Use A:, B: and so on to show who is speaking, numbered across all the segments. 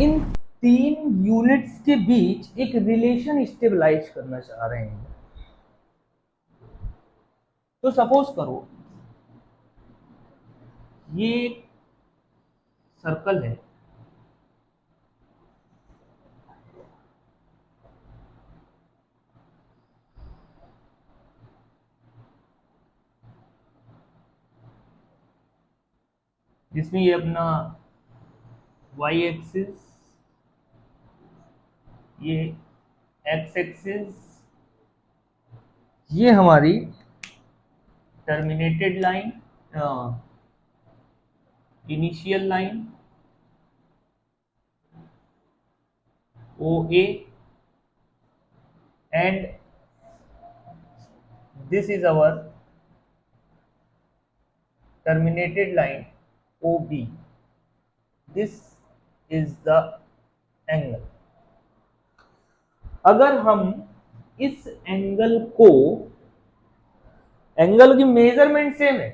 A: इन तीन यूनिट्स के बीच एक रिलेशन स्टेबलाइज करना चाह रहे हैं। तो सपोज करो ये एक सर्कल है, जिसमें ये अपना वाई एक्सिस, ये एक्स एक्सिस, ये हमारी terminated line, initial line O A, and this is our terminated line OB. This is the angle. अगर हम इस एंगल को, एंगल की मेजरमेंट सेम है,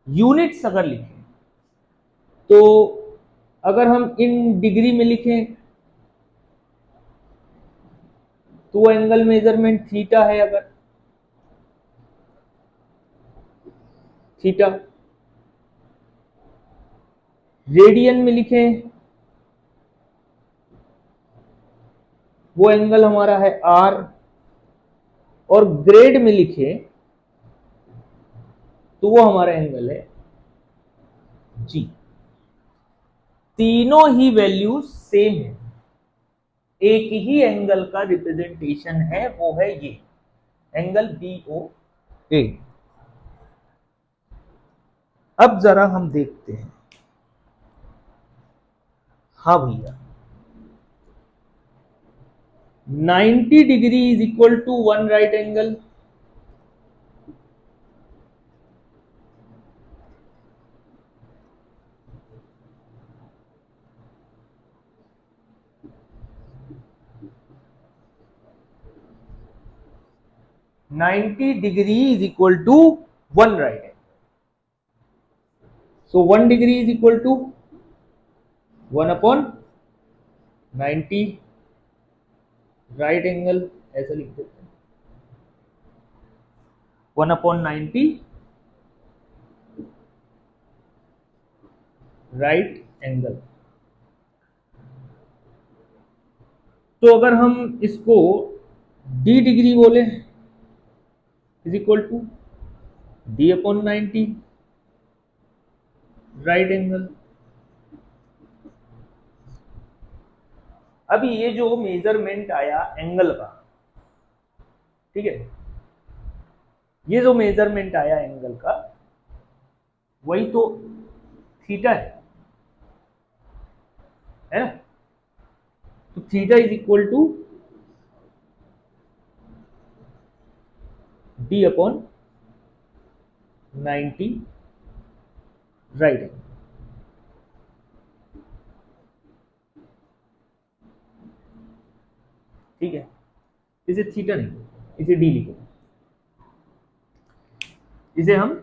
A: यूनिट्स अगर लिखें तो अगर हम इन डिग्री में लिखें तो एंगल मेजरमेंट थीटा है। अगर थीटा रेडियन में लिखें वो एंगल हमारा है आर, और ग्रेड में लिखें तो वो हमारा एंगल है जी। तीनों ही वैल्यू सेम है, एक ही एंगल का रिप्रेजेंटेशन है, वो है ये एंगल BOA। अब जरा हम देखते हैं। हाँ भैया, 90 degree is equal to 1 right angle. Ninety degree is equal to 1 right angle. So 1 degree is equal to 1 upon 90 right angle, ऐसा लिख देते हैं 1 अपॉन 90 राइट एंगल। तो अगर हम इसको d डिग्री बोले is equal to d upon 90 right angle. अभी ये जो मेजरमेंट आया एंगल का, ठीक है, ये जो मेजरमेंट आया एंगल का वही तो थीटा है ना। तो theta is equal to d upon 90 right angle. ठीक है, इसे थीटा नहीं, इसे d लिखो, इसे हम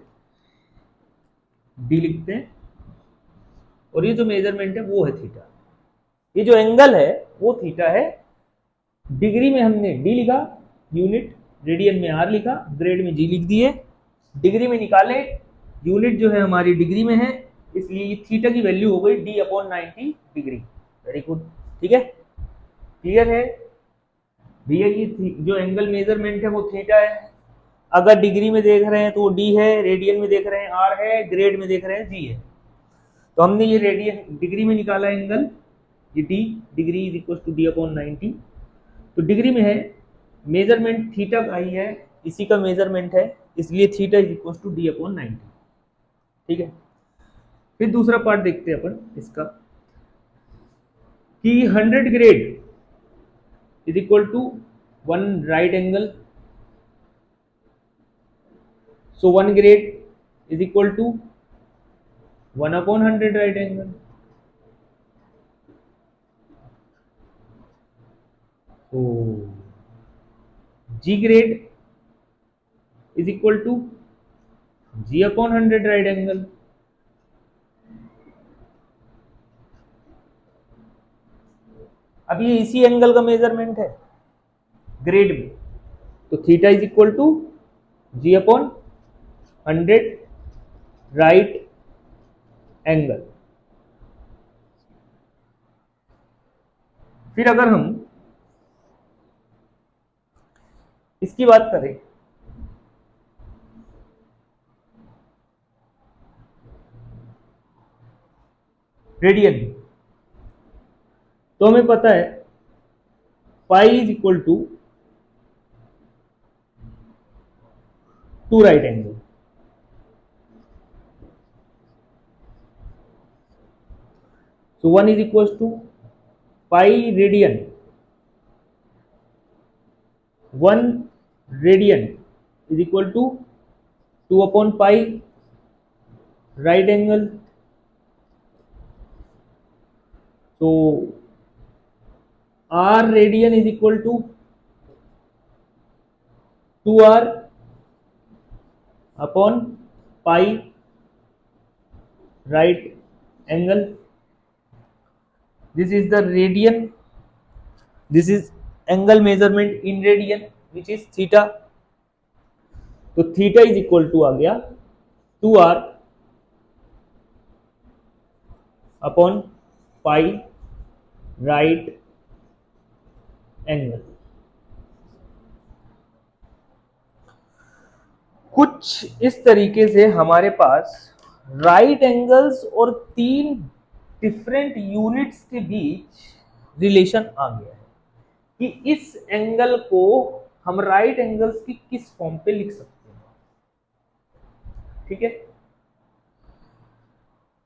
A: d लिखते हैं, और ये जो मेजरमेंट है वो है थीटा। ये जो एंगल है वो थीटा है। डिग्री में हमने d लिखा यूनिट, रेडियन में r लिखा, ग्रेड में g लिख दिए। डिग्री में निकाले, यूनिट जो है हमारी डिग्री में है, इसलिए ये थीटा की वैल्यू हो गई d upon 90 degree. Very good, ठीक है, क्लियर है भैया। ये जो एंगल मेजरमेंट है वो थीटा है। अगर डिग्री में देख रहे हैं तो वो d है, रेडियन में देख रहे हैं r है, ग्रेड में देख रहे हैं g है। तो हमने ये रेडियन डिग्री में निकाला एंगल, ये d degree is equal to d upon 90। तो डिग्री में है, मेजरमेंट थीटा का ही है, इसी का मेजरमेंट है, इसलिए theta is equal to d upon 90। ठीक है, फिर दूसरा पार्ट देखते हैं अपन इसका कि 100 grade is equal to 1 right angle. So 1 grade is equal to 1 upon 100 right angle. तो g grade is equal to g upon 100 right angle. अब ये इसी एंगल का मेजरमेंट है ग्रेड में, तो theta is equal to g upon 100 right angle. फिर अगर हम इसकी बात करें, रेडियन, तो हमें पता है pi is equal to 2 right angle. So 1 is equals to pi radian. 1 radian is equal to 2 upon pi right angle. So r radian is equal to 2r upon pi right angle. This is the radian. This is angle measurement in radian, which is theta. तो theta is equal to आ गया 2r upon पाई right angle. कुछ इस तरीके से हमारे पास right angles और 3 different units के बीच relation आ गया है कि इस एंगल को हम राइट एंगल्स की किस फॉर्म पे लिख सकते हैं। ठीक है,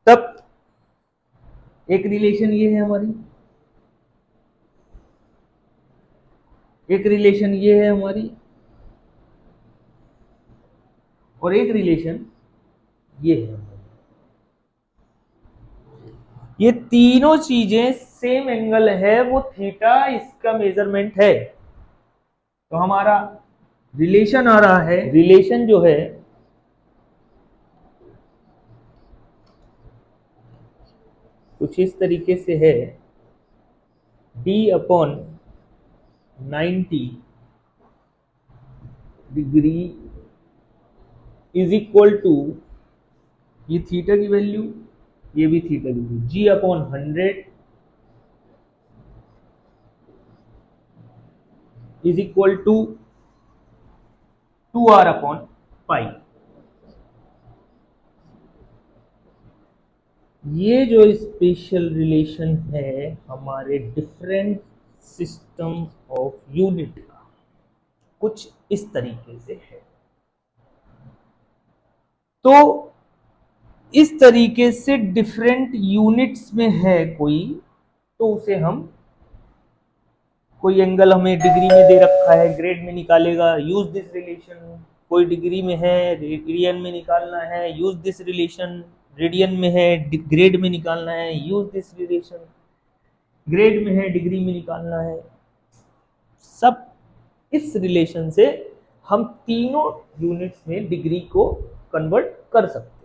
A: तब एक रिलेशन ये है हमारी, एक रिलेशन ये है हमारी, और एक रिलेशन ये है हमारी। ये तीनों चीजें सेम एंगल है, वो थीटा इसका मेजरमेंट है। तो हमारा रिलेशन आ रहा है, रिलेशन जो है कुछ इस तरीके से है, d upon 90 degree is equal to, ये थीटा की वैल्यू, ये भी थीटा की value, g upon 100 is equal to 2r upon pi. ये जो स्पेशल रिलेशन है हमारे डिफरेंट सिस्टम ऑफ यूनिट का, कुछ इस तरीके से है। तो इस तरीके से डिफरेंट यूनिट्स में है कोई, तो उसे हम, कोई एंगल हमें डिग्री में दे रखा है, ग्रेड में निकालेगा, यूज दिस रिलेशन। कोई डिग्री में है, रेडियन में निकालना है, यूज दिस रिलेशन। रेडियन में है, ग्रेड में निकालना है, यूज दिस रिलेशन। ग्रेड में है, डिग्री में निकालना है। सब इस रिलेशन से हम तीनों यूनिट्स में डिग्री को कन्वर्ट कर सकते हैं।